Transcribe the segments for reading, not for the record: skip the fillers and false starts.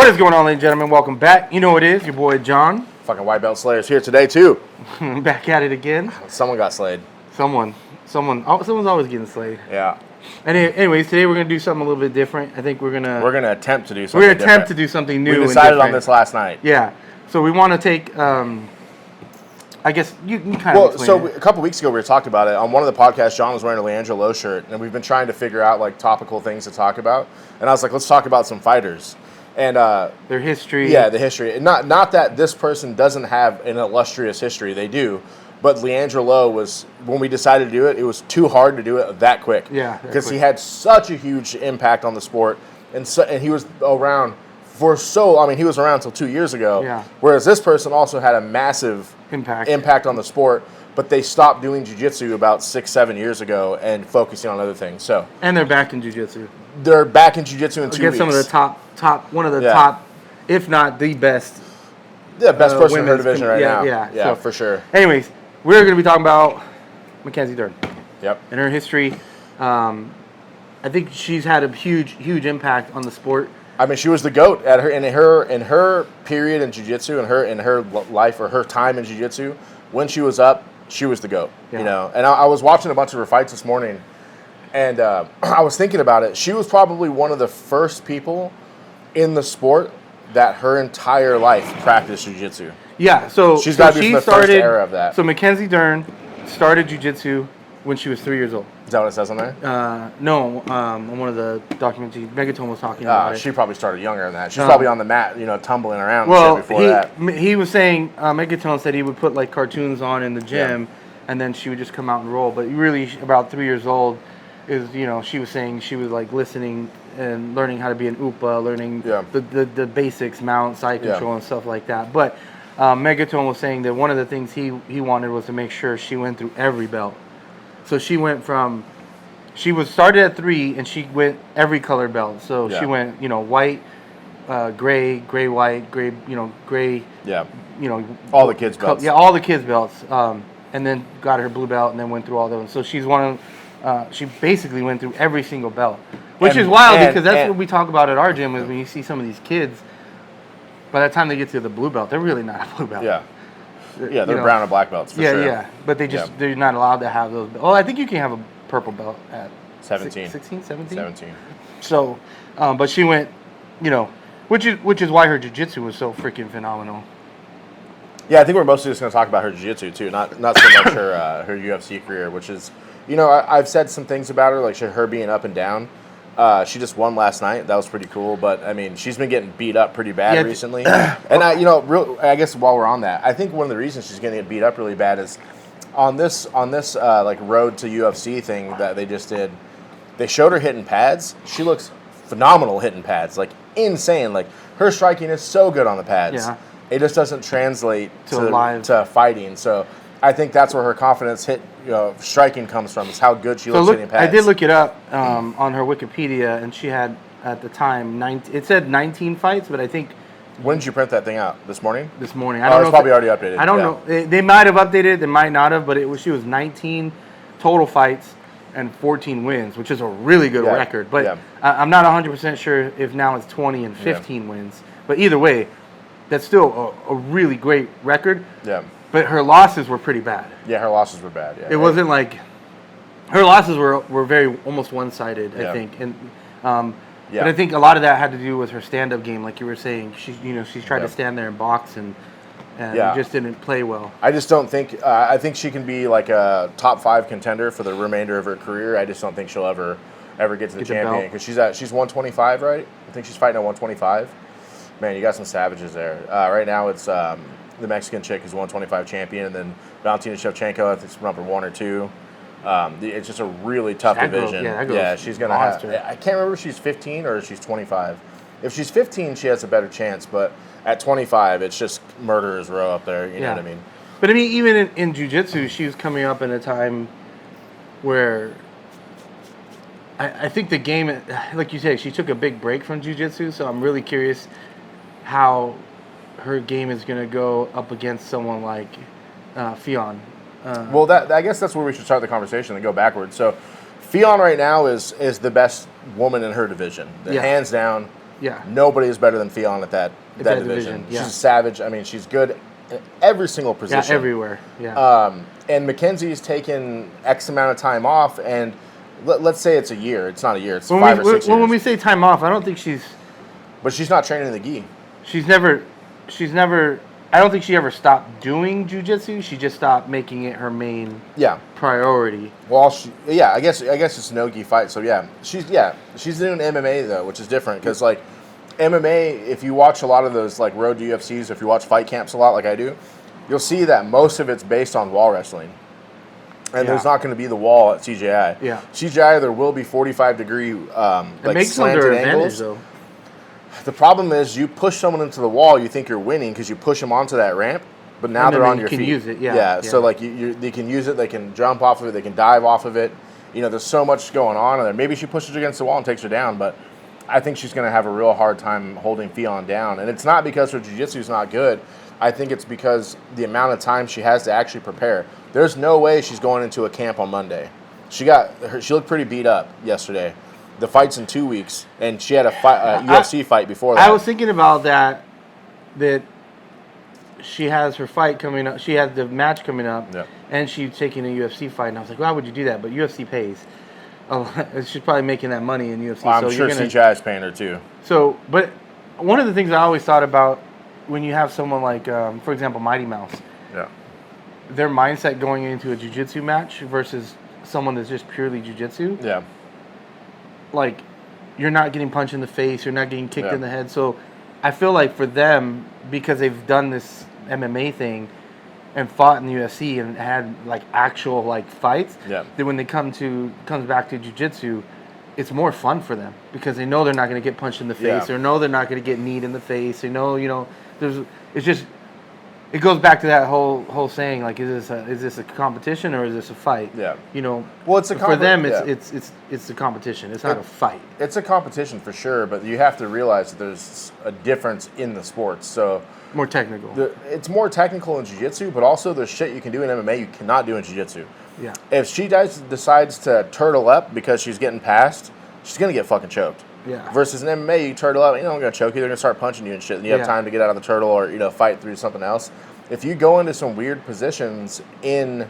What is going on, ladies and gentlemen? Welcome back. You know what it is, your boy John. Fucking white belt slayers here today too. Back at it again. Someone got slayed. Someone's always getting slayed. Yeah. Anyways, today we're gonna do something a little bit different. I think we're gonna attempt to do something. To do something new. We decided on this last night. Yeah. So we want to take. I guess you can kind of. Well, a couple weeks ago we talked about it on one of the podcasts. John was wearing a Leandro Lowe shirt, and we've been trying to figure out like topical things to talk about. And I was like, let's talk about some fighters and their history. Yeah, the history. Not that this person doesn't have an illustrious history. They do. But Leandro Lowe was, when we decided to do it, it was too hard to do it that quick. Yeah. Because he had such a huge impact on the sport, and he was around he was around until 2 years ago. Yeah. Whereas this person also had a massive impact on the sport, but they stopped doing jiu-jitsu about 6-7 years ago and focusing on other things. So. And they're back in jiu-jitsu. They're back in jiu-jitsu in 2 weeks. Some of the top, one of the top, if not the best. Yeah, best person in her division right now. Yeah, so, for sure. Anyways, we're going to be talking about Mackenzie Dern. Yep. And her history. I think she's had a huge impact on the sport. I mean, she was the GOAT in her period in jiu-jitsu, in her life or her time in jiu-jitsu. When she was up, she was the GOAT. Yeah. You know. And I was watching a bunch of her fights this morning, and I was thinking about it. She was probably one of the first people in the sport that her entire life practiced jiu-jitsu. Yeah, so she's got to be from the first era of that. So Mackenzie Dern started jiu-jitsu when she was 3 years old. Is that what it says on there? No, on one of the documentaries, Megaton was talking about it. She probably started younger than that. She's probably on the mat, tumbling around before that. He was saying, Megaton said he would put like cartoons on in the gym, and then she would just come out and roll. But really, about 3 years old, she was saying she was like listening and learning how to be an upa, learning the basics, mount, side control, and stuff like that. But Megaton was saying that one of the things he wanted was to make sure she went through every belt. So she went from, she was started at 3 and she went every color belt. So she went, white, gray, white, gray, gray. Yeah. All the kids' belts. Yeah, all the kids' belts. And then got her blue belt and then went through all those. So she's she basically went through every single belt, which is wild because that's what we talk about at our gym is when you see some of these kids, by the time they get to the blue belt, they're really not a blue belt. Yeah. Yeah, they're brown and black belts for sure. Yeah, but they're not allowed to have those. Oh, I think you can have a purple belt at 17. 16, 17? 17. So, but she went, which is why her jiu-jitsu was so freaking phenomenal. Yeah, I think we're mostly just going to talk about her jiu-jitsu too, not so much her UFC career, which is, I've said some things about her, like her being up and down. She just won last night. That was pretty cool. But, I mean, she's been getting beat up pretty bad recently. And, I guess while we're on that, I think one of the reasons she's getting beat up really bad is on this road to UFC thing that they just did, they showed her hitting pads. She looks phenomenal hitting pads, like insane. Like, her striking is so good on the pads. Yeah. It just doesn't translate to fighting. So I think that's where her confidence striking comes from, is how good she looks hitting pads. I did look it up on her Wikipedia, and she had, at the time, it said 19 fights, but I think... When did you print that thing out? This morning? This morning. I don't know. It's probably already updated. I don't know. They might have updated, they might not have, but she was 19 total fights and 14 wins, which is a really good record. But I'm not 100% sure if now it's 20 and 15 wins. But either way, that's still a really great record. Yeah. But her losses were pretty bad. Yeah, her losses were bad. Yeah. It wasn't like her losses were very almost one-sided, I think. And but I think a lot of that had to do with her stand-up game, like you were saying. She's tried to stand there and box and just didn't play well. I just don't think I think she can be like a top 5 contender for the remainder of her career. I just don't think she'll ever get to the champion because she's 125, right? I think she's fighting at 125. Man, you got some savages there. Right now it's the Mexican chick who's 125 champion, and then Valentina Shevchenko, I think it's number 1 or 2. It's just a really tough division. She's going to have... I can't remember if she's 15 or if she's 25. If she's 15, she has a better chance, but at 25, it's just murderer's row up there, you know what I mean? But I mean, even in jiu-jitsu, she was coming up in a time where... I think the game, like you said, she took a big break from jiu-jitsu, so I'm really curious how her game is going to go up against someone like Ffion. Well, I guess that's where we should start the conversation and go backwards. So, Ffion right now is the best woman in her division, hands down. Yeah. Nobody is better than Ffion at that division. Yeah. She's a savage. I mean, she's good in every single position. Yeah, everywhere. Yeah. And Mackenzie's taken X amount of time off, and let's say it's a year. It's not a year. It's 5 or 6 years. Well, when we say time off, I don't think she's. But she's not training in the gi. She's never. I don't think she ever stopped doing jiu-jitsu. She just stopped making it her main priority. Well, I guess it's a no-gi fight. So she's doing MMA though, which is different because like MMA, if you watch a lot of those like road to UFCs, if you watch fight camps a lot like I do, you'll see that most of it's based on wall wrestling. And there's not going to be the wall at CJI. Yeah. CJI, there will be 45-degree it makes slanted them their angles. advantage though. The problem is you push someone into the wall, you think you're winning because you push them onto that ramp, but now they're on your feet. You can use it, yeah. So like they can use it, they can jump off of it, they can dive off of it. You know, there's so much going on there. Maybe she pushes her against the wall and takes her down, but I think she's going to have a real hard time holding Ffion down. And it's not because her jiu-jitsu is not good. I think it's because the amount of time she has to actually prepare. There's no way she's going into a camp on Monday. She looked pretty beat up yesterday. The fight's in 2 weeks, and she had a UFC fight before that. I was thinking about that she has her fight coming up. She has the match coming up, and she's taking a UFC fight. And I was like, why would you do that? But UFC pays. She's probably making that money in UFC. Well, I'm sure CJI is paying her too. So, but one of the things I always thought about when you have someone like, for example, Mighty Mouse, their mindset going into a jiu-jitsu match versus someone that's just purely jiu-jitsu. Yeah. Like, you're not getting punched in the face, you're not getting kicked in the head. So I feel like for them, because they've done this MMA thing and fought in the UFC and had like actual like fights, that when they comes back to jiu-jitsu, it's more fun for them because they know they're not going to get punched in the face. They know they're not going to get kneed in the face. They know, it goes back to that whole saying, like, is this a competition or is this a fight? Yeah. Well, it's for them. It's a competition. It's not a fight. It's a competition for sure, but you have to realize that there's a difference in the sports. So more technical. It's more technical in jiu-jitsu, but also there's shit you can do in MMA you cannot do in jiu-jitsu. Yeah. If she decides to turtle up because she's getting passed, she's gonna get fucking choked. Yeah. Versus in MMA, you turtle up, I'm gonna choke you. They're gonna start punching you and shit, and you have time to get out of the turtle or fight through something else. If you go into some weird positions in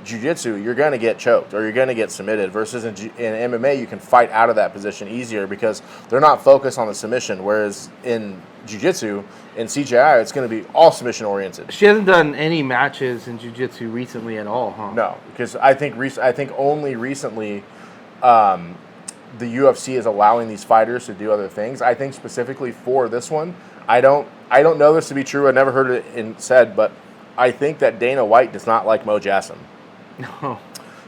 jiu-jitsu, you're gonna get choked or you're gonna get submitted. Versus in MMA, you can fight out of that position easier because they're not focused on the submission. Whereas in jiu-jitsu, in CJI, it's gonna be all submission oriented. She hasn't done any matches in jiu-jitsu recently at all, huh? No, because I think only recently. The UFC is allowing these fighters to do other things. I think specifically for this one, I don't know this to be true. I never heard it said, but I think that Dana White does not like Mo Jassim. No.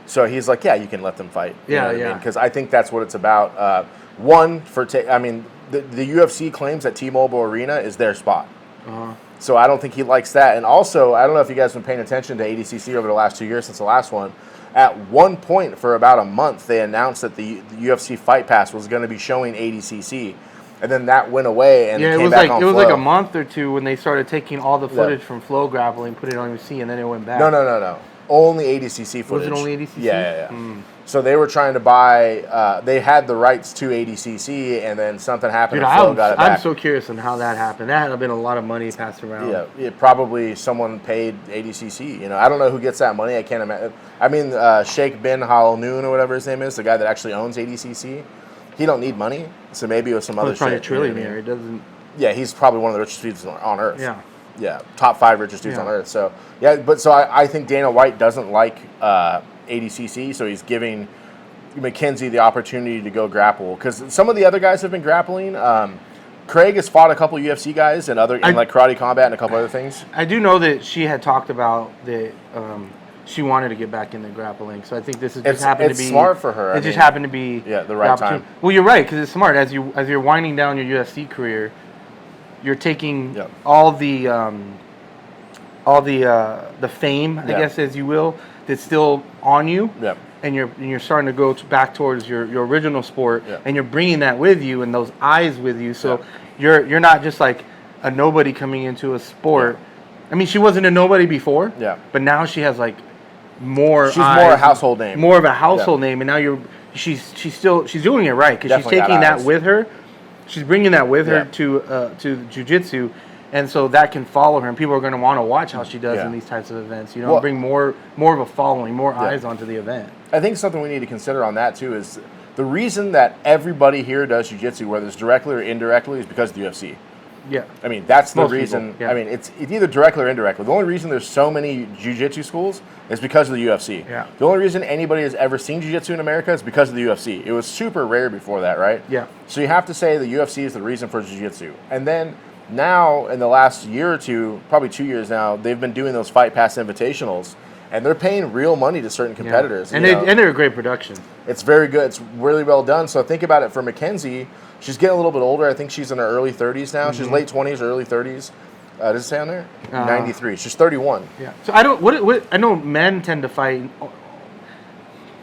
So he's like, you can let them fight. You know what I mean? Because I think that's what it's about. The UFC claims that T-Mobile Arena is their spot. Uh-huh. So I don't think he likes that. And also, I don't know if you guys have been paying attention to ADCC over the last 2 years since the last one. At one point, for about a month, they announced that the UFC Fight Pass was going to be showing ADCC, and then that went away and it came back on Flow. It was like a month or two when they started taking all the footage from Flow Grappling, put it on UFC, and then it went back. No. Only ADCC footage. Was it only ADCC? Yeah. So they were trying to buy. They had the rights to ADCC, and then something happened. Dude, and Flow got it back. I'm so curious on how that happened. That had been a lot of money passed around. Yeah, probably someone paid ADCC. I don't know who gets that money. I can't imagine. I mean, Sheikh bin Haloun or whatever his name is, the guy that actually owns ADCC. He don't need money, so maybe it was some other shit. He's probably a trillionaire. He doesn't. Yeah, he's probably one of the richest dudes on earth. Yeah, top 5 richest dudes on earth. So I think Dana White doesn't like ADCC, so he's giving Mackenzie the opportunity to go grapple because some of the other guys have been grappling. Craig has fought a couple UFC guys and like karate combat and a couple other things. I do know that she had talked about that she wanted to get back into grappling, so I think this is just happened to be smart for her. It just happened to be the right time. Well, you're right because it's smart as you're winding down your UFC career. You're taking all the fame, I guess, as you will, that's still on you, and you're starting to go back towards your original sport, and you're bringing that with you and those eyes with you. So you're not just like a nobody coming into a sport. I mean, she wasn't a nobody before, but now she has like more. She's more a household name, more of a household name, and now she's doing it right because she's taking that with her. she's bringing that with her to jiu-jitsu, and so that can follow her, and people are going to want to watch how she does in these types of events. You know, well, bring more of a following, more eyes onto the event. I think something we need to consider on that too is the reason that everybody here does jiu-jitsu, whether it's directly or indirectly, is because of the UFC. Yeah. I mean, that's the reason. I mean, it's either directly or indirectly. The only reason there's so many jiu-jitsu schools is because of the UFC. Yeah. The only reason anybody has ever seen jiu-jitsu in America is because of the UFC. It was super rare before that, right? Yeah. So you have to say the UFC is the reason for jiu-jitsu. And then now, in the last year or two, probably 2 years now, they've been doing those Fight Pass Invitationals, and they're paying real money to certain competitors. Yeah. And they're a great production. It's very good. It's really well done. So think about it for Mackenzie. She's getting a little bit older. I think she's in her early 30s now. She's late 20s, early 30s. Does it say on there? 93. She's 31. Yeah. So I don't. What I know, men tend to fight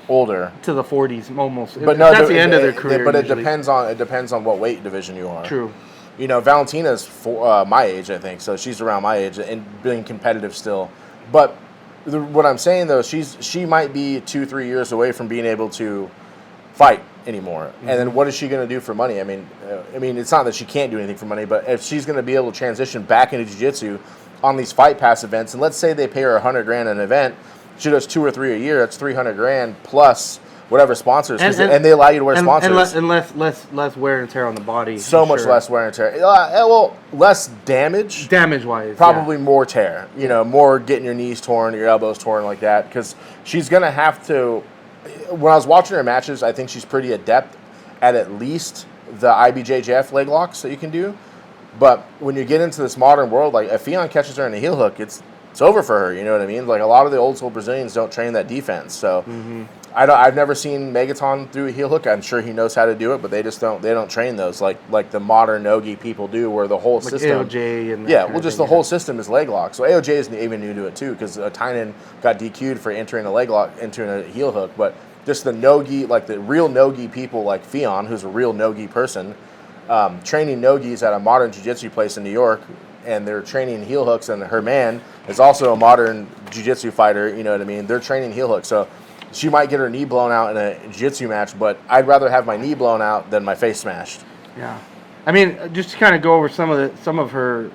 older to the 40s almost. But no, that's the end of their career. But it depends on what weight division you are. True. You know, Valentina's my age, I think, so she's around my age and being competitive still. But what I'm saying though, she might be 2-3 years away from being able to fight anymore. And then what is she going to do for money? I mean, it's not that she can't do anything for money, but if she's going to be able to transition back into jiu-jitsu on these Fight Pass events, and let's say they pay her $100,000 an event, she does 2 or 3 a year. That's $300,000 plus whatever sponsors, and they allow you to wear sponsors. And less wear and tear on the body. So much less wear and tear. Well, less damage. Damage-wise, probably more tear. You know, more getting your knees torn, your elbows torn like that. Because she's gonna have to. When I was watching her matches, I think she's pretty adept at least the IBJJF leg locks that you can do. But when you get into this modern world, like if Ffion catches her in a heel hook, it's over for her. You know what I mean? Like a lot of the old school Brazilians don't train that defense. So I've never seen Megaton through a heel hook. I'm sure he knows how to do it, but they just don't. They don't train those like the modern no-gi people do, where the whole system. AOJ and the whole system is leg lock. So AOJ isn't even new to it too, because Tynan got DQ'd for entering a leg lock, entering a heel hook. But just the no-gi, like the real no-gi people, like Ffion, who's a real no-gi person, training no-gis at a modern jiu-jitsu place in New York, and they're training heel hooks, and her man is also a modern jiu-jitsu fighter, you know what I mean? They're training heel hooks. So she might get her knee blown out in a jiu-jitsu match, but I'd rather have my knee blown out than my face smashed. Yeah. I mean, just to kind of go over some of her,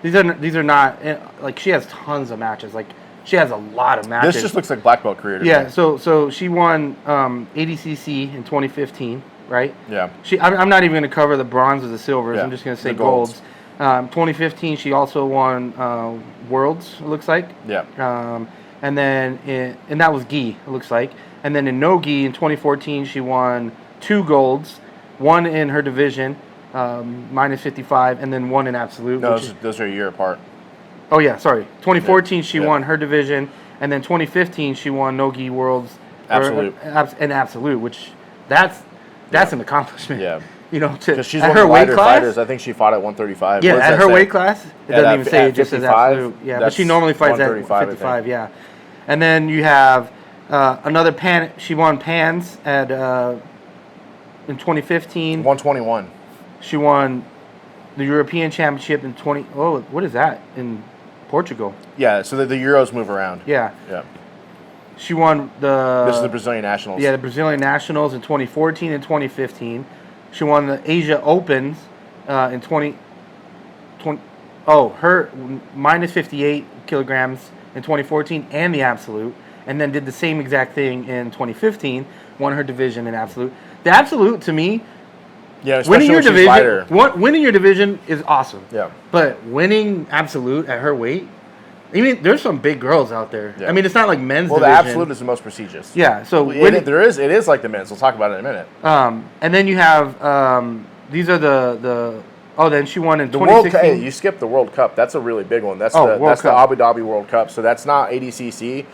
these are not, like, she has tons of matches. Like, she has a lot of matches. This just looks like black belt career to me. Yeah, so she won ADCC in 2015, right? Yeah. I'm not even going to cover the bronzes, the silvers. Yeah. I'm just going to say golds. 2015, she also won Worlds, it looks like. Yeah. And then, and that was gi, it looks like. And then in no-gi, in 2014, she won 2 golds, 1 in her division, minus 55, and then 1 in absolute. No, those are a year apart. Oh, yeah, sorry. 2014, she won her division, and then 2015, she won no-gi worlds. Absolute. And absolute, which that's an accomplishment. Yeah. You know, because she's one of the lighter fighters. I think she fought at 135. Yeah, at her weight class, it doesn't even say, it just says absolute. Yeah, but she normally fights at 55, yeah. And then you have another Pan. She won Pans at in 2015. 121. She won the European Championship in 20. Oh, what is that in Portugal? Yeah, so the Euros move around. Yeah. Yeah. She won the. This is the Brazilian Nationals. Yeah, the Brazilian Nationals in 2014 and 2015. She won the Asia Opens in 20. Her minus 58 kilograms in 2014 and the absolute, and then did the same exact thing in 2015. Won her division in absolute. The absolute to me. Yeah, winning your division is awesome. Yeah. But winning absolute at her weight, I mean, there's some big girls out there. Yeah. I mean, it's not like men's division. Well, the absolute is the most prestigious. Yeah. So it is like the men's. We'll talk about it in a minute. And then you have these are the then she won in the 2016. World Cup. Hey, you skipped the World Cup. That's a really big one. That's the Abu Dhabi World Cup. So that's not ADCC.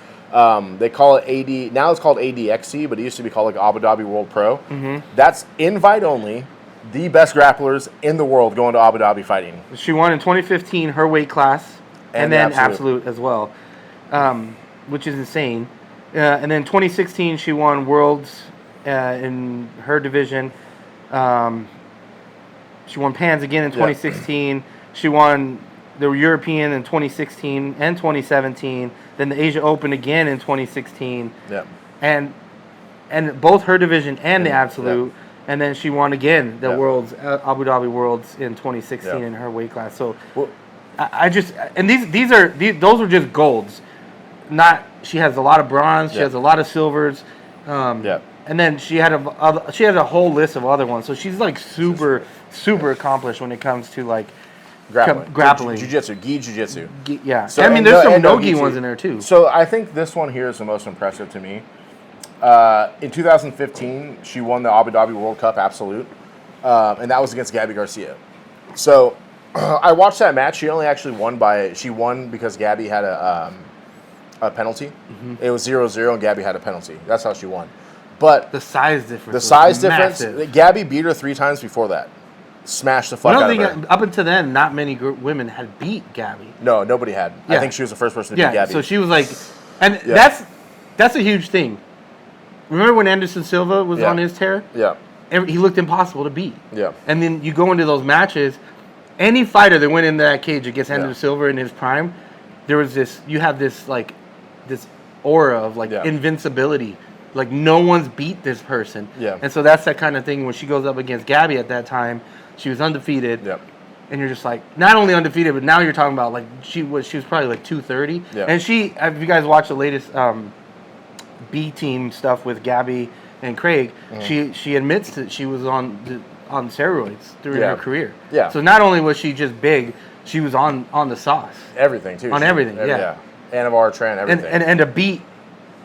They call it AD. Now it's called ADXC, but it used to be called like Abu Dhabi World Pro. Mm-hmm. That's invite only. The best grapplers in the world going to Abu Dhabi fighting. She won in 2015 her weight class, and then absolute as well, which is insane. And then 2016 she won Worlds in her division. She won Pans again in 2016. She won the European in 2016 and 2017. Then the Asia Open again in 2016. Yeah. And both her division and the absolute. And then she won again the Worlds, Abu Dhabi Worlds in 2016 in her weight class. So I just, and those are just golds. She has a lot of bronze. She has a lot of silvers. And then she had a whole list of other ones. So she's like super accomplished when it comes to like grappling. Jiu-jitsu, gi jiu-jitsu. Yeah. So, I mean, there's some no-gi ones in there too. So I think this one here is the most impressive to me. In 2015, she won the Abu Dhabi World Cup Absolute, and that was against Gabby Garcia. So I watched that match. She only actually won because Gabby had a penalty. Mm-hmm. It was 0-0, and Gabby had a penalty. That's how she won. But the size difference. Massive. Gabby beat her 3 times before that. Smashed the fuck out of her. Up until then, not many women had beat Gabby. No, nobody had. I think she was the first person to beat Gabby. So she was like, and that's a huge thing. Remember when Anderson Silva was on his tear? Yeah. He looked impossible to beat. Yeah. And then you go into those matches, any fighter that went into that cage against Anderson Silva in his prime, you have this aura of like invincibility. Like no one's beat this person. Yeah. And so that's that kind of thing when she goes up against Gabby at that time, she was undefeated. Yep. And you're just like, not only undefeated, but now you're talking about like she was probably like 230. Yeah. And if you guys watch the latest B team stuff with Gabby and Craig, she admits that she was on steroids during her career. Yeah. So not only was she just big, she was on the sauce. Everything too. Everything. Anavar, Tran, everything. And to beat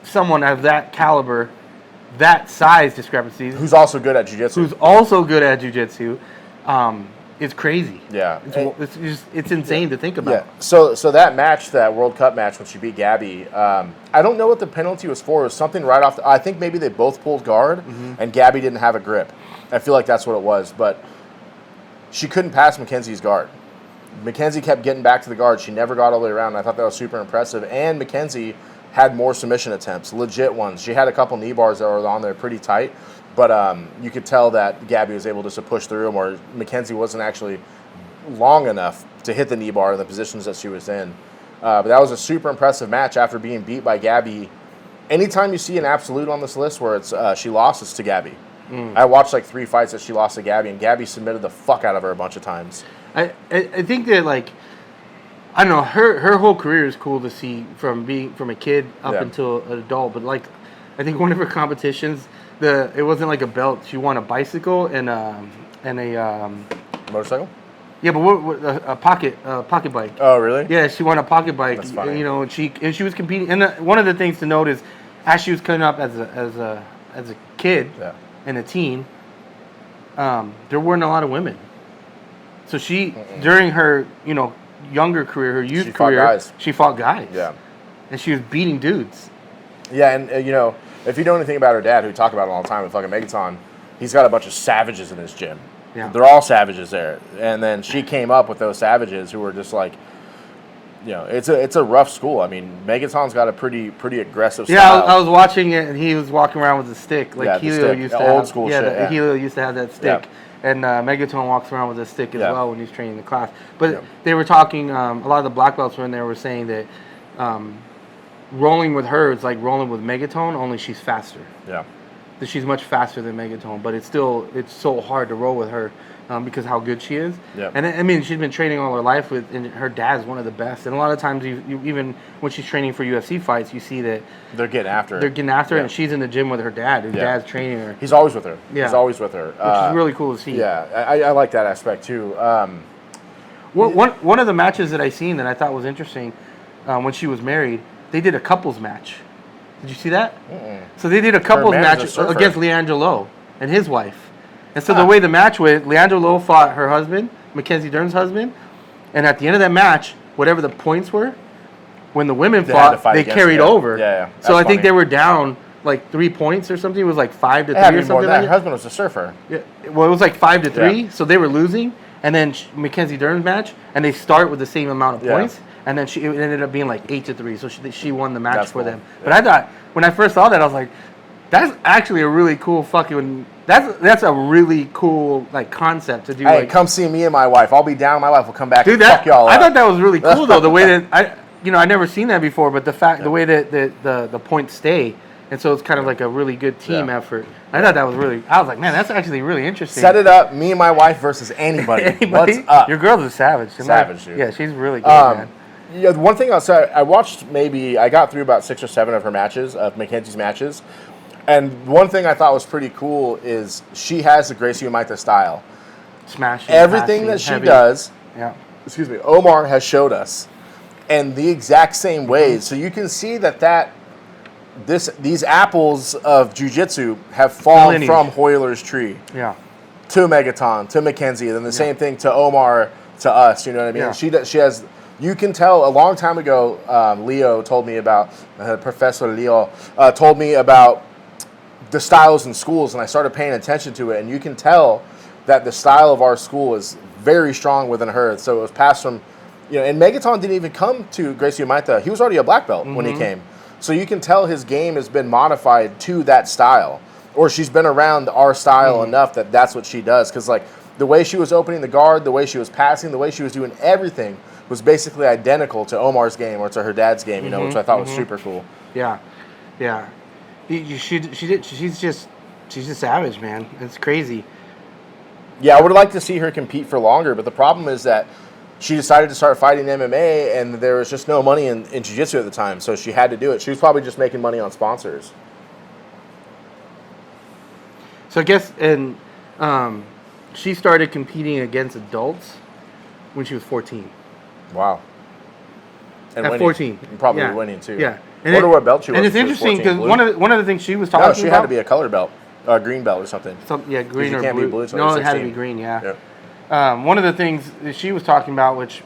someone of that caliber, that size discrepancy, who's also good at jiu-jitsu, is crazy. Yeah, it's insane to think about. Yeah. So that match, that World Cup match when she beat Gabby, I don't know what the penalty was for. It was something right off. I think maybe they both pulled guard, and Gabby didn't have a grip. I feel like that's what it was, but she couldn't pass Mackenzie's guard. Mackenzie kept getting back to the guard. She never got all the way around. I thought that was super impressive. And Mackenzie had more submission attempts, legit ones. She had a couple knee bars that were on there pretty tight, but you could tell that Gabby was able to push through them, or Mackenzie wasn't actually long enough to hit the knee bar in the positions that she was in. But that was a super impressive match after being beat by Gabby. Anytime you see an absolute on this list where it's she lost, it's to Gabby. I watched like 3 fights that she lost to Gabby, and Gabby submitted the fuck out of her a bunch of times. I think that like, I don't know, her whole career is cool to see from a kid up until an adult. But like, I think one of her competitions, it wasn't like a belt. She won a bicycle and a motorcycle. Yeah, but a pocket bike. Oh, really? Yeah, she won a pocket bike. That's funny. You know, and she was competing. And one of the things to note is, as she was coming up as a kid and a teen, there weren't a lot of women. So she during her younger career, her youth career, she fought guys. Yeah, and she was beating dudes. Yeah, and if you know anything about her dad, who we talk about it all the time with fucking Megaton, he's got a bunch of savages in his gym. Yeah, they're all savages there. And then she came up with those savages who were just like, it's a rough school. I mean, Megaton's got a pretty aggressive style. Yeah, I was watching it, and he was walking around with a stick, like Helio used to have. Old school shit. Yeah, Helio used to have that stick. Yeah. And Megaton walks around with a stick as well when he's training the class. But they were talking, a lot of the black belts were in there were saying that rolling with her is like rolling with Megaton, only she's faster. Yeah. That she's much faster than Megaton, but it's so hard to roll with her because how good she is. Yeah. And I mean, she's been training all her life and her dad's one of the best. And a lot of times, you even when she's training for UFC fights, you see that they're getting after her. And she's in the gym with her dad. Her dad's training her. He's always with her. Yeah. He's always with her. Which is really cool to see. Yeah, I like that aspect too. One of the matches that I seen that I thought was interesting when she was married, they did a couples match. Did you see that? Mm-mm. So they did a couples match against Leandro Lowe and his wife. And so the way the match went, Leandro Lowe fought her husband, Mackenzie Dern's husband, and at the end of that match, whatever the points were, when the women fought, they carried over. Yeah. So I think they were down like 3 points or something. It was like 5-3 or something. Her husband was a surfer. Yeah. Well, it was like 5-3, so they were losing. And then Mackenzie Dern's match, and they start with the same amount of points. And then it ended up being like 8-3, so she won the match for them. Yeah. But I thought, when I first saw that, I was like, that's actually a really cool fucking... That's a really cool like concept to do. Hey, come see me and my wife. I'll be down. My wife will come back. Dude, and fuck y'all up. I thought that was really cool though. The way that I never seen that before, but the way that the points stay, And so it's kind of like a really good team effort. I thought that was I was like, man, that's actually really interesting. Set it up, me and my wife versus anybody. Anybody? What's up? Your girl's a savage. Savage, dude. Yeah, she's really good, man. Yeah, one thing I'll say, I got through about 6 or 7 of her matches, of Mackenzie's matches. And one thing I thought was pretty cool is she has the Gracie Umaita style. Smashing. Everything that she does, Omar has showed us. And the exact same ways. So you can see these apples of jiu-jitsu have fallen from Hoyler's tree. Yeah. To Megaton, to Mackenzie, and then the same thing to Omar, to us, you know what I mean? Yeah. She has, you can tell, a long time ago, Leo told me about, Professor Leo told me about the styles in schools, and I started paying attention to it, and you can tell that the style of our school is very strong within her. So it was passed from, and Megaton didn't even come to Gracie Umaita. He was already a black belt when he came. So you can tell his game has been modified to that style, or she's been around our style enough that that's what she does. Because like the way she was opening the guard, the way she was passing, the way she was doing everything was basically identical to Omar's game or to her dad's game, which I thought was super cool. Yeah, yeah. She's just savage, man. It's crazy. Yeah, I would like to see her compete for longer, but the problem is that she decided to start fighting MMA, and there was just no money in jiu-jitsu at the time, so she had to do it. She was probably just making money on sponsors. So I guess, and she started competing against adults when she was 14. Wow. And at winning. 14. And probably winning, too. Yeah. I wonder what belt she was. And it's interesting because one of the things she was talking about... No, she had to be a color belt. Green belt or something. Green or can't blue. Be blue no, it had to be green, one of the things that she was talking about, which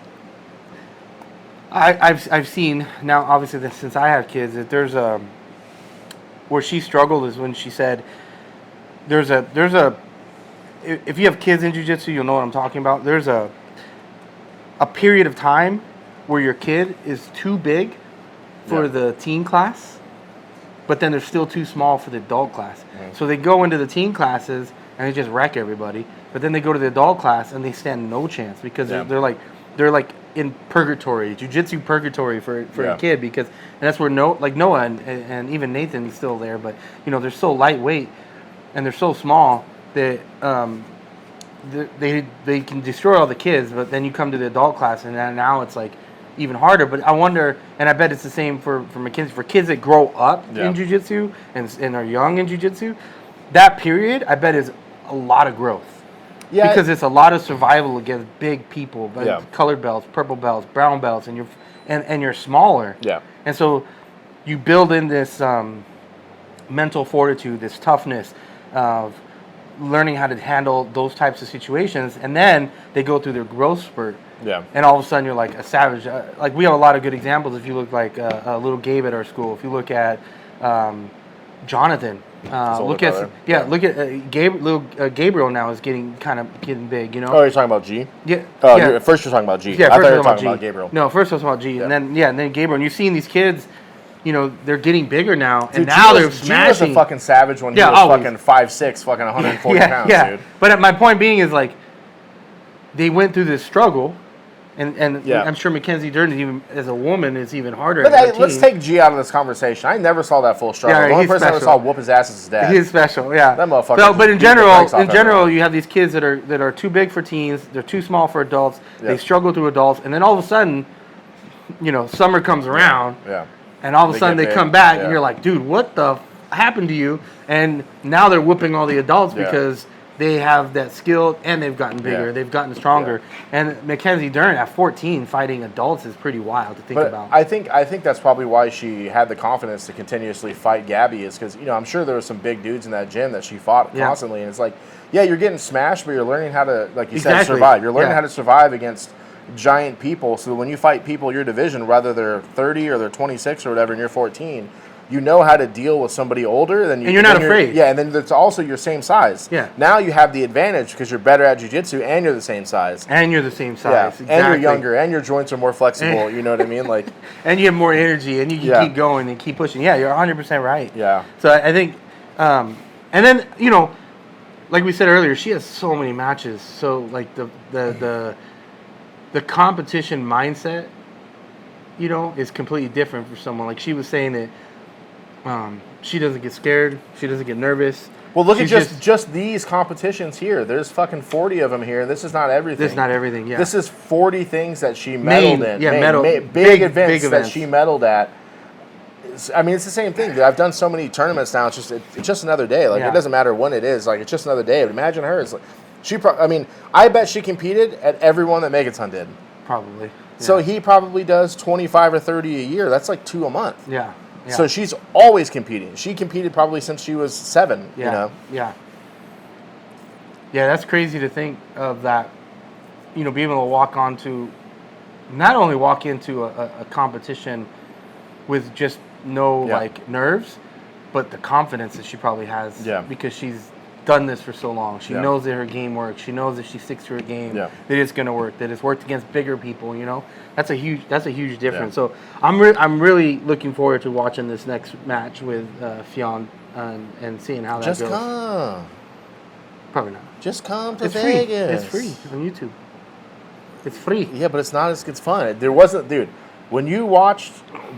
I've seen now, obviously since I have kids, that there's where she struggled is when she said there's a if you have kids in jiu-jitsu, you'll know what I'm talking about. There's a period of time where your kid is too big for the teen class, but then they're still too small for the adult class. So they go into the teen classes and they just wreck everybody. But then they go to the adult class and they stand no chance because they're like in purgatory, jiu-jitsu purgatory for a kid, because and that's where Noah and even Nathan is still there, but they're so lightweight and they're so small that they can destroy all the kids. But then you come to the adult class and now it's like even harder. But I wonder, and I bet it's the same for Mackenzie, for kids that grow up in jiu-jitsu and are young in jiu-jitsu, that period I bet is a lot of growth. Yeah, because it's a lot of survival against big people, colored belts, purple belts, brown belts, and you're smaller. Yeah. And so you build in this mental fortitude, this toughness of learning how to handle those types of situations, and then they go through their growth spurt. Yeah. And all of a sudden you're like a savage. Like we have a lot of good examples. If you look like little Gabe at our school, if you look at Jonathan. Look at Gabriel now is getting big, Oh, you're talking about G? Yeah. First you're talking about G. Yeah, I thought you were talking about Gabriel. No, first I was talking about G, and then Gabriel. And you've seen these kids, they're getting bigger now, and dude, now they're smashing. G was a fucking savage when he was fucking 5'6", fucking 140 pounds, dude. But my point being is like, they went through this struggle. And I'm sure Mackenzie Dern, even as a woman, is even harder. But let's take G out of this conversation. I never saw that full struggle. The only person I ever saw whoop his ass is his dad. He's special, yeah. That motherfucker. So, but in general, you have these kids that are too big for teens. They're too small for adults. Yeah. They struggle through adults, and then all of a sudden, summer comes around. Yeah. And all of a sudden they come back, and you're like, dude, what the happened to you? And now they're whooping all the adults because they have that skill, and they've gotten bigger. They've gotten stronger. And Mackenzie Dern at 14 fighting adults is pretty wild to think about. I think that's probably why she had the confidence to continuously fight Gabby, is because I'm sure there were some big dudes in that gym that she fought constantly, and it's like, you're getting smashed, but you're learning how to, like you said, survive. You're learning how to survive against giant people. So when you fight people your division, whether they're 30 or they're 26 or whatever, and you're 14. You know how to deal with somebody older than you. And you're not afraid. Yeah, and then it's also your same size. Yeah. Now you have the advantage because you're better at jiu-jitsu and you're the same size. And you're the same size. Yeah. Exactly. And you're younger and your joints are more flexible. You know what I mean? Like. And you have more energy and you can keep going and keep pushing. Yeah, you're 100% right. Yeah. So I think, and then like we said earlier, she has so many matches. So like the competition mindset, is completely different for someone. Like she was saying that. She doesn't get scared. She doesn't get nervous. Well, look at just these competitions here. There's fucking 40 of them here. This is not everything. This is not everything, yeah. This is 40 things that she medaled in. Yeah, big events that she medaled at. I mean, it's the same thing. I've done so many tournaments now. It's just another day. Like, it doesn't matter when it is. Like, it's just another day. But imagine her. It's like, I mean, I bet she competed at every one that Megaton did. Probably. Yeah. So he probably does 25 or 30 a year. That's like 2 a month. Yeah. So she's always competing. She competed probably since she was 7, Yeah. you know? Yeah. Yeah, that's crazy to think of that, you know, being able to not only walk into a competition with just no, like, nerves, but the confidence that she probably has because she's done this for so long. She knows that her game works. She knows that she sticks to her game, that it's going to work, that it's worked against bigger people, you know? That's a huge difference. So I'm really looking forward to watching this next match with Ffion and seeing how that goes. Just come. Probably not. Just come to it's Vegas. Free. It's free on YouTube. It's free. Yeah, but it's not as it's fun. There wasn't, dude. When you watched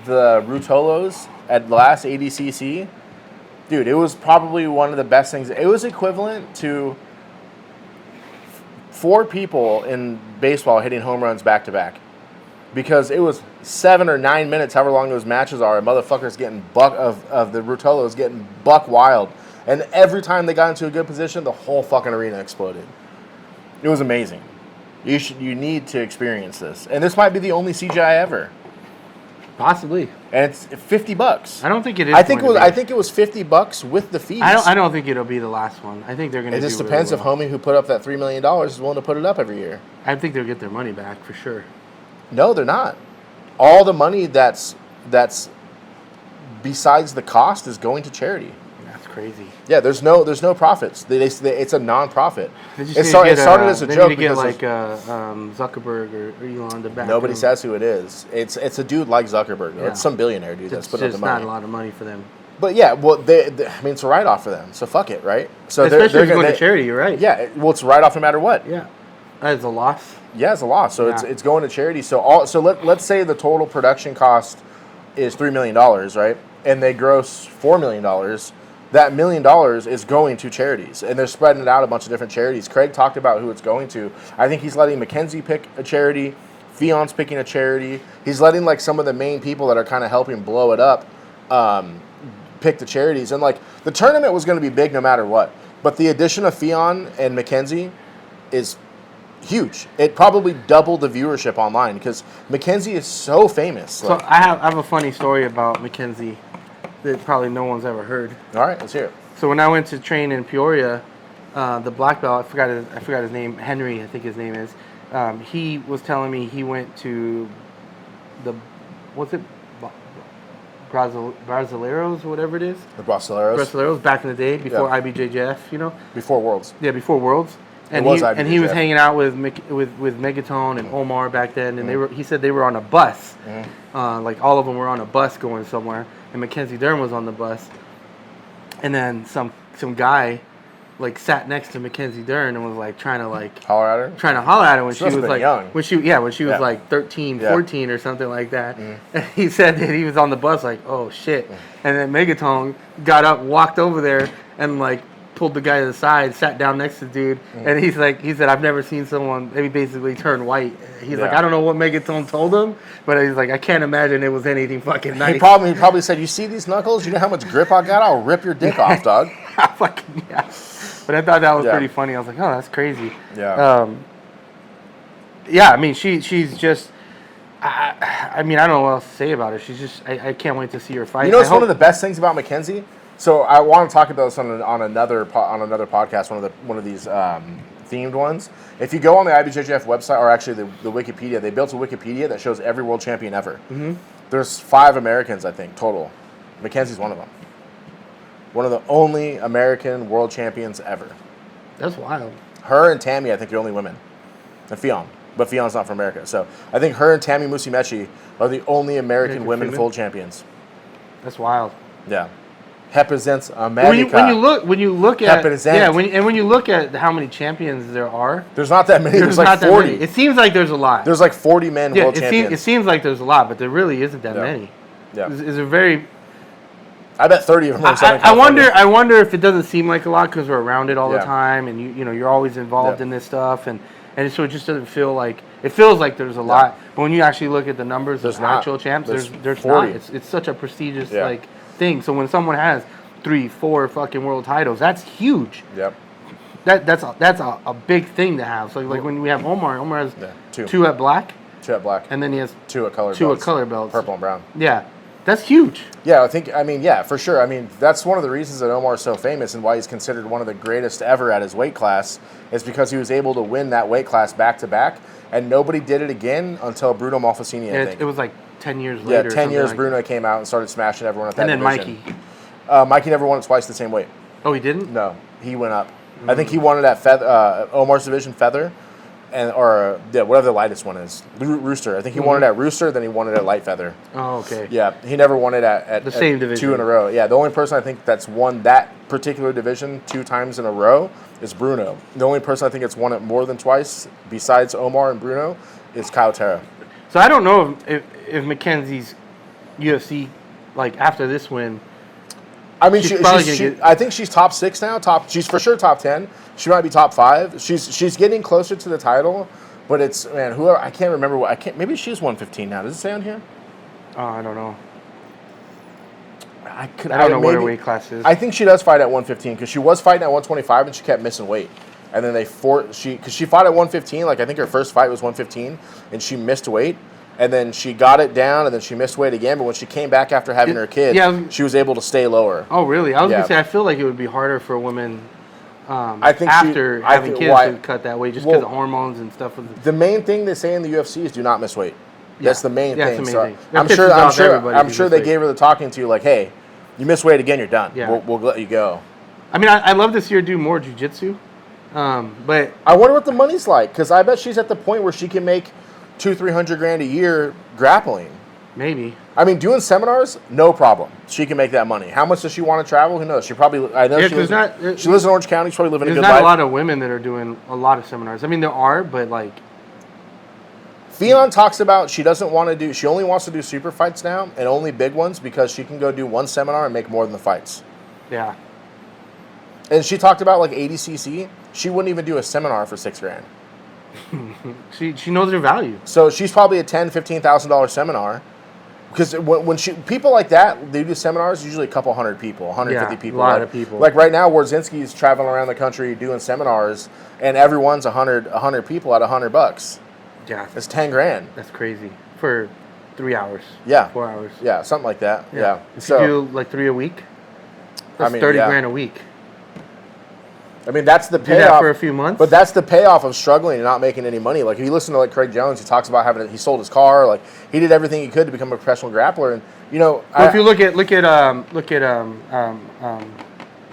the Rutolos at the last ADCC, dude, it was probably one of the best things. It was equivalent to 4 people in baseball hitting home runs back to back. Because it was 7 or 9 minutes, however long those matches are, and motherfuckers getting of the Rutolos getting buck wild. And every time they got into a good position, the whole fucking arena exploded. It was amazing. You need to experience this. And this might be the only CGI ever. Possibly. And it's $50. I don't think it is. I think it was $50 with the fees. I don't think it'll be the last one. I think they're going to. It just depends if homie who put up that $3 million is willing to put it up every year. I think they'll get their money back for sure. No, they're not. All the money that's besides the cost is going to charity. That's crazy. Yeah, there's no profits. It's a non-profit. It started as a joke. They need to get like Zuckerberg or Elon to back. Nobody says who it is. It's a dude like Zuckerberg. Yeah. It's some billionaire dude that's putting up the money. It's not a lot of money for them. But yeah, well, I mean, it's a write-off for them. So fuck it, right? So especially if it's going to charity, you're right. Yeah, well, it's a write-off no matter what. Yeah, it's a loss. Yeah, it's a loss. So it's going to charity. So let's say the total production cost is $3 million, right? And they gross $4 million. That $1 million is going to charities, and they're spreading it out a bunch of different charities. Craig talked about who it's going to. I think he's letting Mackenzie pick a charity. Fion's picking a charity. He's letting like some of the main people that are kind of helping blow it up pick the charities. And like the tournament was going to be big no matter what, but the addition of Ffion and Mackenzie is huge. It probably doubled the viewership online because Mackenzie is so famous. So I have a funny story about Mackenzie that probably no one's ever heard. All right, let's hear it. So when I went to train in Peoria, the black belt, I forgot his name, Henry, I think his name is. He was telling me he went to Brasileiros or whatever it is. The Brasileiros back in the day before IBJJF, you know. Before Worlds. Yeah, before Worlds. And he was hanging out with Megaton and Omar back then, and he said they were on a bus, like all of them were on a bus going somewhere, and Mackenzie Dern was on the bus, and then some guy like sat next to Mackenzie Dern and was like trying to holler at her when she was like young. when she was like 13, 14 or something like that. And he said that he was on the bus like, oh shit, and then Megaton got up, walked over there, and like pulled the guy to the side, sat down next to the dude, and he said, I've never seen someone maybe basically turn white. He's like, I don't know what Megaton told him, but he's like, I can't imagine it was anything fucking nice. He probably said, you see these knuckles? You know how much grip I got? I'll rip your dick off, dog. Fucking yeah. But I thought that was pretty funny. I was like, oh, that's crazy. Yeah. I mean, she's just. I mean, I don't know what else to say about her. She's just. I can't wait to see her fight. You know, it's one of the best things about Mackenzie. So I want to talk about this on another podcast, one of these themed ones. If you go on the IBJJF website, or actually the Wikipedia, they built a Wikipedia that shows every world champion ever. Mm-hmm. There's 5 Americans, I think, total. Mackenzie's one of them. One of the only American world champions ever. That's wild. Her and Tammy, I think, are the only women. And Ffion. But Fion's not from America. So I think her and Tammy Musimechi are the only American women full champions. That's wild. Yeah. Represents America. When you look at when you look at how many champions there are, there's not that many. There's like 40. It seems like there's a lot. There's like 40 men world champions. It seems like there's a lot, but there really isn't that many. Yeah. It's a very I bet 30 of them are in Southern I California. I wonder if it doesn't seem like a lot because we're around it all the Yeah. time, and you're always involved in this stuff, and so it just doesn't feel like it feels like there's a lot. But when you actually look at the numbers of actual champs, there's 40. Not. It's such a prestigious like thing. So when someone has 3, 4 fucking world titles, that's huge. Yep. That's a big thing to have. So like when we have Omar has 2 at black. 2 at black. And then he has 2 at color belts. 2 at color belts. Purple and brown. Yeah. That's huge. Yeah, for sure. I mean, that's one of the reasons that Omar is so famous and why he's considered one of the greatest ever at his weight class is because he was able to win that weight class back to back, and nobody did it again until Bruno Malfacini, I think. It was like 10 years later. Yeah, 10 years Bruno came out and started smashing everyone at that division. And then Mikey. Mikey never won it twice the same weight. Oh, he didn't? No, he went up. I think he won it at Omar's division, feather, whatever the lightest one is, Rooster. I think he won it at Rooster, then he won it at light feather. Oh, okay. Yeah, he never won it at the same division. 2 in a row. Yeah, the only person I think that's won that particular division 2 times in a row is Bruno. The only person I think that's won it more than twice, besides Omar and Bruno, is Kyle Terra. So I don't know if Mackenzie's UFC, like after this win. I mean, I think she's top 6 now. She's for sure top 10. She might be top 5. She's getting closer to the title, but it's whoever I can't remember maybe she's 115 now. Does it say on here? Oh, I don't know. I don't know what her weight class is. I think she does fight at 115 because she was fighting at 125 and she kept missing weight. And then because she fought at 115, like I think her first fight was 115, and she missed weight. And then she got it down, and then she missed weight again. But when she came back after having her kid, she was able to stay lower. Oh, really? I was going to say, I feel like it would be harder for women after having kids to cut that weight just because of hormones and stuff. The main thing they say in the UFC is do not miss weight. That's the main thing. That's the main So thing. I'm sure they gave her the talking to, like, hey, you miss weight again, you're done. Yeah. We'll let you go. I mean, I love to see her do more jiu-jitsu. But I wonder what the money's like, because I bet she's at the point where she can make $200,000-300,000 a year grappling. Maybe. I mean, doing seminars, no problem. She can make that money. How much does she want to travel? Who knows? She probably. I know she lives in Orange County. She's probably living a good life. There's not a lot of women that are doing a lot of seminars. I mean, there are, but like. Ffion talks about she doesn't want to do. She only wants to do super fights now and only big ones because she can go do one seminar and make more than the fights. Yeah. And she talked about like ADCC. She wouldn't even do a seminar for $6,000. She knows her value. So she's probably a $10,000-$15,000 seminar, because when people like that, they do seminars, usually a couple hundred people, 150 people. A lot of people. Like right now, Wardzinski is traveling around the country doing seminars, and everyone's 100 people at $100. Yeah, it's $10,000. That's crazy for 3 hours. Yeah, 4 hours. Yeah, something like that. Yeah. So you do like 3 a week. That's $30,000 a week. I mean, that's the payoff. Do that for a few months. But that's the payoff of struggling and not making any money. Like, if you listen to like Craig Jones, he talks about he sold his car. Like, he did everything he could to become a professional grappler. And if you look at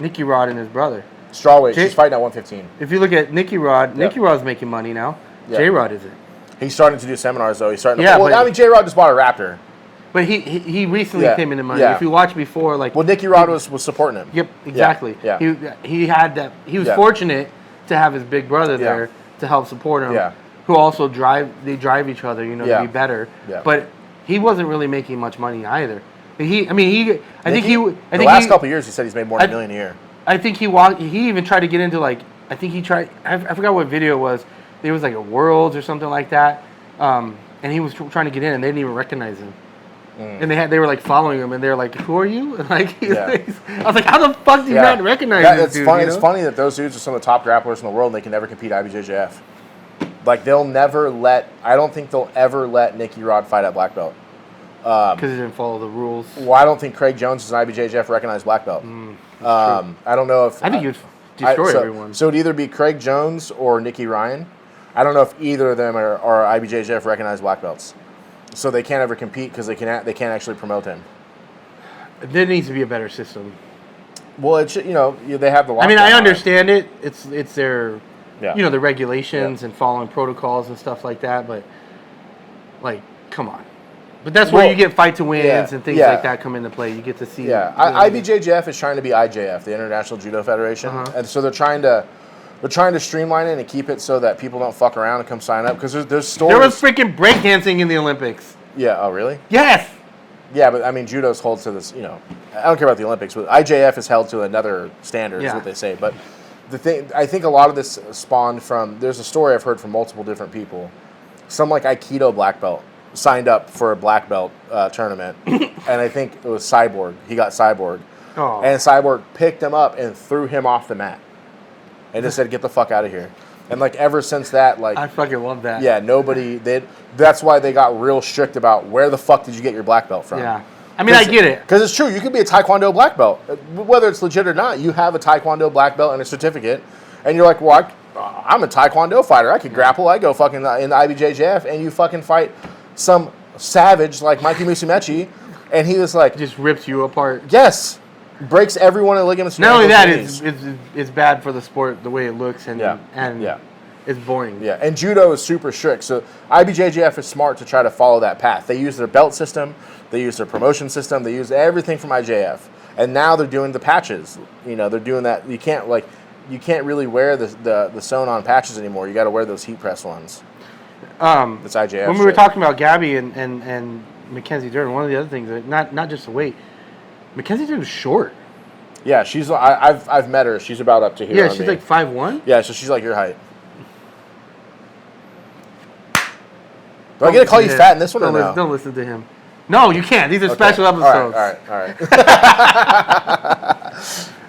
Nicky Rod and his brother. Strawweight. She's fighting at 115. If you look at Nicky Rod, Nicky Rod's making money now. Yep. J Rod isn't. He's starting to do seminars though. He's starting. J Rod just bought a Raptor. But he recently came into money. Yeah. If you watch before, like Nicky Rod was supporting him. Yep, exactly. Yeah. He had that. He was fortunate to have his big brother there to help support him. Yeah. Who also drive each other, to be better. Yeah. But he wasn't really making much money either. The last couple of years he said he's made more than $1 million a year. I think he even tried to get into I forgot what video it was. There was like a Worlds or something like that. And he was trying to get in and they didn't even recognize him. And they were like following him, and they're like, "Who are you?" And like, I was like, "How the fuck do you not recognize this dude?" Funny. It's funny that those dudes are some of the top grapplers in the world, and they can never compete IBJJF. Like they'll never let. I don't think they'll ever let Nicky Rod fight at black belt. Because he didn't follow the rules. Well, I don't think Craig Jones is an IBJJF recognized black belt. I don't know if. I think you'd destroy everyone. So it'd either be Craig Jones or Nicky Ryan. I don't know if either of them are IBJJF recognized black belts. So they can't ever compete because they can't actually promote him. There needs to be a better system. Well, they have the lockdown. I mean, I understand it. It's their, the regulations and following protocols and stuff like that. But, like, come on. But that's where you get fight to wins and things like that come into play. You get to see. Yeah, IBJJF is trying to be IJF, the International Judo Federation, and so they're trying to streamline it and keep it so that people don't fuck around and come sign up because there's stories. There was freaking breakdancing in the Olympics. Yeah. Oh, really? Yes. Yeah, but I mean, judo's holds to this. I don't care about the Olympics, but IJF is held to another standard, is what they say. But the thing, I think a lot of this spawned from. There's a story I've heard from multiple different people. Some like Aikido black belt signed up for a black belt tournament, and I think it was Cyborg. He got Cyborg, and Cyborg picked him up and threw him off the mat, and just said, "Get the fuck out of here." And like ever since that, like I fucking love that. Yeah, nobody. That's why they got real strict about where the fuck did you get your black belt from? Yeah, I mean I get it because it's true. You could be a Taekwondo black belt, whether it's legit or not. You have a Taekwondo black belt and a certificate, and you're like, well, I'm a Taekwondo fighter. I could grapple. I go fucking in the IBJJF, and you fucking fight some savage like Mikey Musumeci, and he was like, just rips you apart. Yes, breaks every one of the ligaments. Not only that, it's bad for the sport the way it looks, and it's boring. Yeah, and judo is super strict. So IBJJF is smart to try to follow that path. They use their belt system, they use their promotion system, they use everything from IJF, and now they're doing the patches. They're doing that. You can't really wear the sewn on patches anymore. You got to wear those heat press ones. That's IJF. When we were talking about Gabby and Mackenzie Dern, one of the other things, not just the weight, Mackenzie Dern's short. Yeah, she's. I've met her. She's about up to here. Yeah, she's like 5'1". Yeah, so she's like your height. Do I get to call you fat in this one or no? Don't listen to him. No, you can't. These are special episodes. All right.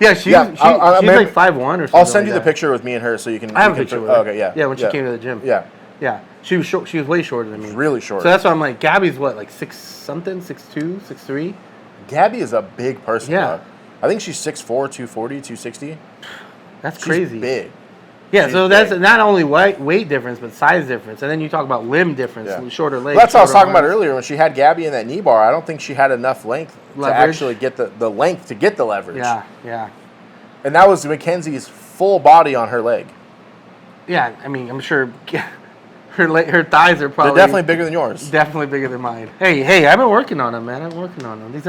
Yeah, she's like 5'1" or something. I'll send you the picture with me and her so you can. I have a picture with her. Okay, yeah. Yeah, when she came to the gym. Yeah. She was short. She was way shorter than me. Really short. So that's why I'm like, Gabby's what, like 6 something, 6'2", 6'3"? Gabby is a big person. Yeah. Though. I think she's 6'4", 240, 260. That's crazy. She's big. Yeah, so that's not only weight difference, but size difference. And then you talk about limb difference, shorter legs. Well, that's what I was talking about earlier. When she had Gabby in that knee bar, I don't think she had enough length to actually get the length to get the leverage. Yeah. And that was Mackenzie's full body on her leg. Yeah, I mean, I'm sure her thighs are probably... They're definitely bigger than yours. Definitely bigger than mine. Hey, I've been working on them, man. I'm working on them. These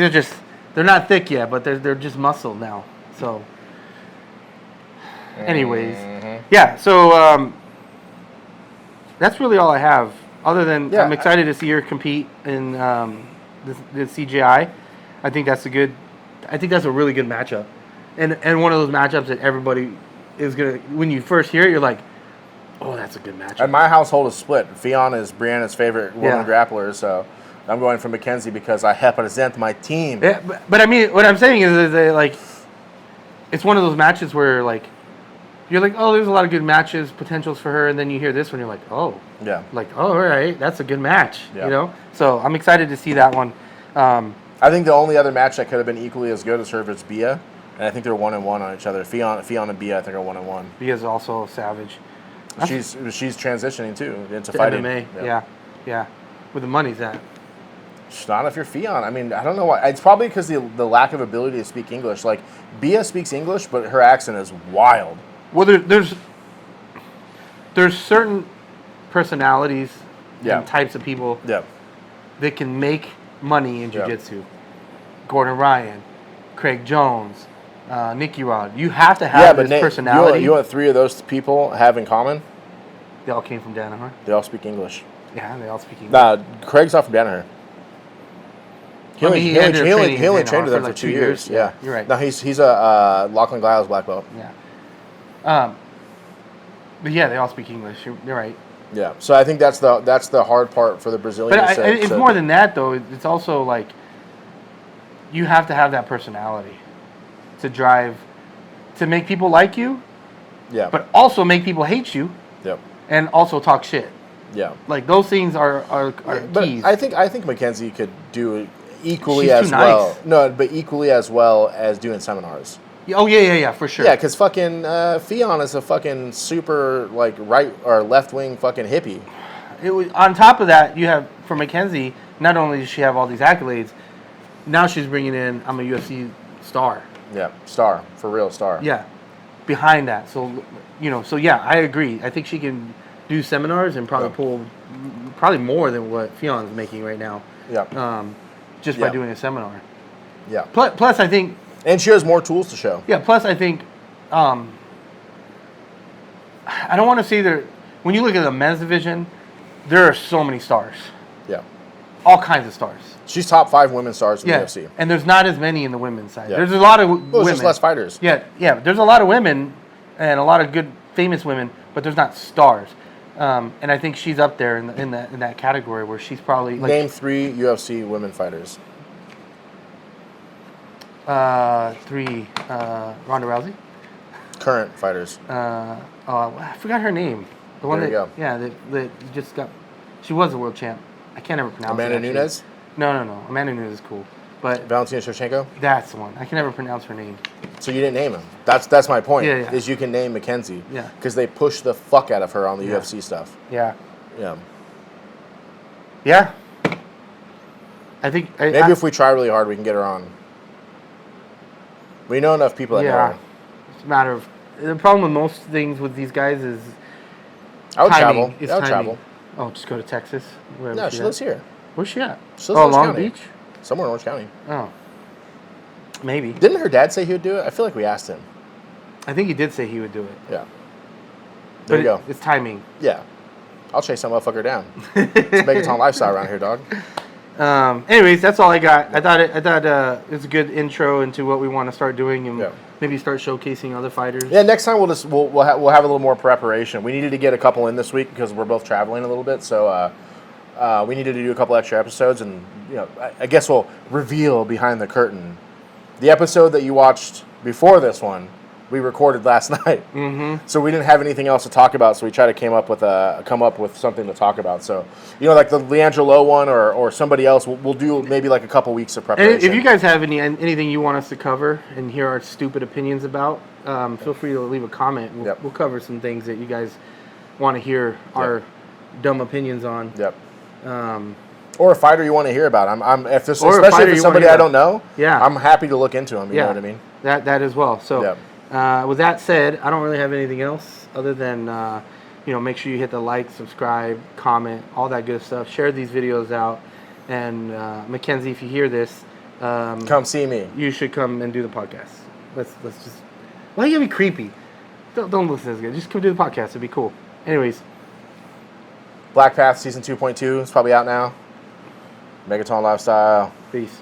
are just... They're not thick yet, but they're just muscle now. So... Anyways, yeah, so that's really all I have. Other than I'm excited to see her compete in the CGI. I think that's a really good matchup, and one of those matchups that everybody is gonna. When you first hear it, you're like, oh, that's a good matchup. And my household is split. Ffion is Brianna's favorite woman grappler, so I'm going for Mackenzie because I represent my team. Yeah, but I mean, what I'm saying is that, like, it's one of those matches where like. You're like, oh, there's a lot of good matches, potentials for her, and then you hear this one, you're like, oh. Yeah. Like, oh, all right, that's a good match, So I'm excited to see that one. I think the only other match that could have been equally as good as her is Bia, and I think they're 1-1 on each other. Ffion and Bia, I think, are 1-1. Bia's also savage. She's transitioning, too, into fighting. MMA, yeah. Where the money's at. It's not if you're Ffion. I mean, I don't know why. It's probably because the lack of ability to speak English. Like, Bia speaks English, but her accent is wild. Well, there's certain personalities and types of people that can make money in jiu-jitsu. Gordon Ryan, Craig Jones, Nicky Rod. You have to have this personality. You know what 3 of those people have in common? They all came from Danaher. They all speak English. Yeah, they all speak English. Nah, Craig's not from Danaher. He only trained with them for 2 years. Yeah, you're right. No, he's a Lachlan Giles black belt. Yeah. But yeah, they all speak English. You're right. Yeah. So I think that's the hard part for the Brazilians. But it's more than that, though. It's also like you have to have that personality to drive, to make people like you. Yeah. But also make people hate you. Yep. And also talk shit. Yeah. Like those things are keys. I think Mackenzie could do it equally as well. Nice. No, but equally as well as doing seminars. Oh yeah, for sure. Yeah, because fucking Ffion is a fucking super like right or left wing fucking hippie. On top of that, you have for Mackenzie. Not only does she have all these accolades, now she's bringing in I'm a UFC star. Yeah, star for real star. Yeah, behind that, so yeah, I agree. I think she can do seminars and probably pull probably more than what Fion's making right now. Yeah. Just by doing a seminar. Yeah. Plus, I think. And she has more tools to show. Yeah, plus I think, I don't want to say that, when you look at the men's division, there are so many stars. Yeah. all kinds of stars. She's top 5 women stars in the UFC. And there's not as many in the women's side. Yeah. There's a lot of women. There's just less fighters. Yeah. There's a lot of women and a lot of good famous women, but there's not stars. And I think she's up there in that category where she's probably like, name 3 UFC women fighters. 3 Ronda Rousey. Current fighters. I forgot her name. The one there you that, yeah, that just got. She was a world champ. I can't ever pronounce Amanda it. Nunes? No. Amanda Nunes is cool, but Valentina Shevchenko? that's the one. I can never pronounce her name. So you didn't name him. That's my point. Yeah. Is you can name Mackenzie. Yeah. Because they push the fuck out of her on the UFC stuff. Yeah. Yeah. Yeah. I think Maybe if we try really hard, we can get her on. We know enough people that know her. It's a matter of the problem with most things with these guys is I would timing. travel. I would travel. Oh, just go to Texas. No, she lives here. Where's she at? She lives in Orange Long County. Beach. Somewhere in Orange County. Oh, maybe. Didn't her dad say he would do it? I feel like we asked him. I think he did say he would do it. Yeah. There you go. It's timing. Yeah. I'll chase some motherfucker down. It's Megaton lifestyle around here, dog. Anyways, that's all I got. I thought it was a good intro into what we want to start doing and maybe start showcasing other fighters. Yeah, next time we'll have a little more preparation. We needed to get a couple in this week because we're both traveling a little bit, so we needed to do a couple extra episodes, and I guess we'll reveal behind the curtain. The episode that you watched before this one, we recorded last night, so we didn't have anything else to talk about. So we tried to come up with something to talk about. So like the Leandro Lowe one or somebody else, we'll do maybe like a couple weeks of preparation. And if you guys have anything you want us to cover and hear our stupid opinions about, feel free to leave a comment. We'll cover some things that you guys want to hear our dumb opinions on. Yep. Or a fighter you want to hear about. Especially if it's somebody I don't know. Yeah. I'm happy to look into them. You know what I mean? That as well. So. With that said, I don't really have anything else other than, make sure you hit the like, subscribe, comment, all that good stuff. Share these videos out. And Mackenzie, if you hear this, come see me. You should come and do the podcast. Let's just. Why are you gonna be creepy? Don't listen to this guy. Just come do the podcast. It'd be cool. Anyways. Black Path Season 2.2 is probably out now. Megaton Lifestyle. Peace.